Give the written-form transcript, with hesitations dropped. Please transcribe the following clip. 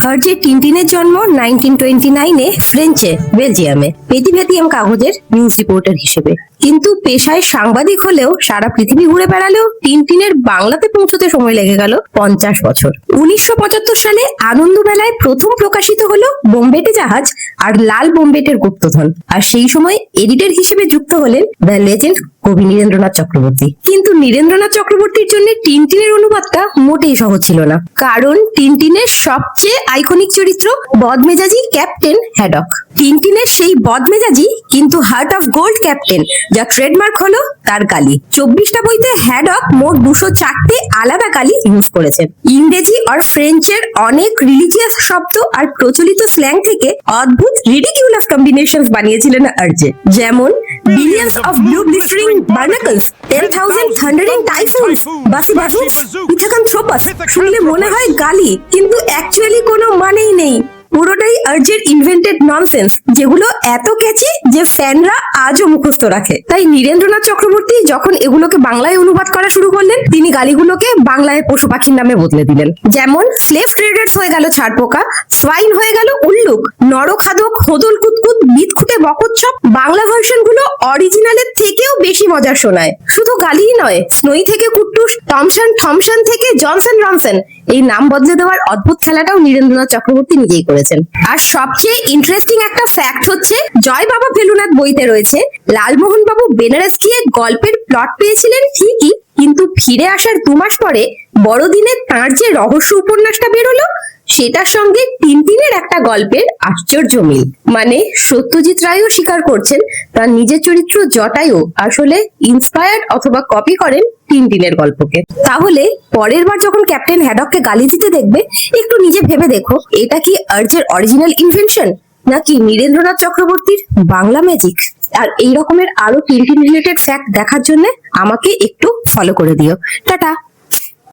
হার্জে টিনটিনের জন্ম 1929-এ ফ্রেঞ্চে বেলজিয়ামে পেটিভেটিয়াম কাগজের news reporter হিসেবে। কিন্তু পেশায় সাংবাদিক হলেও সারা পৃথিবী ঘুরে বেড়ালেও টিনটিনের বাংলাতে পৌঁছতে সময় লেগে গেল 50 বছর। 1975 সালে আনন্দমেলায় প্রথম প্রকাশিত হলো বোম্বেটে জাহাজ আর লাল বোম্বেটের গুপ্তধন। আর সেই সময় এডিটর হিসেবে যুক্ত হলেন দ্য লেজেন্ড কবি নীরেন্দ্রনাথ চক্রবর্তী। কিন্তু নীরেন্দ্রনাথ চক্রবর্তীর জন্য টিনটিনের অনুবাদটা মোটেই সহজ ছিল না, কারণ টিনটিনের সবচেয়ে আইকনিক চরিত্র বদমেজাজি ক্যাপ্টেন হ্যাডক। টিনটিনের সেই বদমেজাজি কিন্তু হার্ট অফ গোল্ড ক্যাপ্টেন, যা ট্রেডমার্ক হলো তার গালি। 24টা বইতে হ্যাডক মোট 204টে আলাদা গালি ইউজ করেছেন। ইংরেজি আর ফ্রেঞ্চের অনেক রিলিজিয়াস শব্দ আর প্রচলিত স্ল্যাং থেকে অদ্ভুত রিডিকিউলাস কম্বিনেশনস বানিয়েছিলেন আর্জে, যেমন billions of blue glistering barnacles, 10,000 thundering typhoons, bashi bazouks, পিথাকান্থ্রোপাস। শুনলে মনে হয় গালি, কিন্তু অ্যাকচুয়ালি কোনো মানেই নেই। পুরোটাই আর্জের ইনভেন্টেড ননসেন্স, যেগুলো এত ক্যাচি যে ফ্যানরা আজও মুখস্থ রাখে। তাই নীরেন্দ্রনাথ চক্রবর্তী যখন এগুলোকে বাংলায় অনুবাদ করা শুরু করলেন, তিনি গালিগুলোকে বাংলায় পশু পাখির নামে বদলে দিলেন। যেমন স্লেভ ট্রেডার্স হয়ে গেল ছাড়পোকা, সোয়াইন হয়ে গেল উল্লুক, নরখাদক, হোদল কুতকুত, বিদখুটে বকচ্ছপ। বাংলা ভার্সন গুলো অরিজিনালের থেকেও বেশি মজার শোনায়। শুধু গালিই নয়, স্নোই থেকে কুট্টুস, থমসন থেকে জনসন রনসন, এই নাম বদলে দেওয়ার অদ্ভুত খেলাটাও নীরেন্দ্রনাথ চক্রবর্তী নিজেই করেছেন। আর সবচেয়ে ইন্টারেস্টিং একটা ফ্যাক্ট হচ্ছে, জয় বাবা ফেলুনাথ বইতে রয়েছে লালমোহন বাবু বেনারস গিয়ে গল্পের প্লট পেয়েছিলেন ঠিকই, কিন্তু ফিরে আসার 2 মাস পরে বড়দিনে তাঁর যে রহস্য উপন্যাসটা বেরোলো, সেটার সঙ্গে টিনটিনের একটা গল্পের আশ্চর্য মিল। মানে সত্যজিৎ রায়ও স্বীকার করছেন তার নিজের চরিত্র জটায়ু আসলে ইন্সপায়ার্ড অথবা কপি করেন টিনটিনের গল্পকে। তাহলে পরের বার যখন ক্যাপ্টেন হ্যাডককে গালি দিতে দেখবে, একটু নিজে ভেবে দেখো, এটা কি আর্জের অরিজিনাল ইনভেনশন নাকি নীরেন্দ্রনাথ চক্রবর্তীর বাংলা ম্যাজিক? আর এই রকমের আরো টিনটিন রিলেটেড ফ্যাক্ট দেখার জন্য আমাকে একটু ফলো করে দিও। টাটা।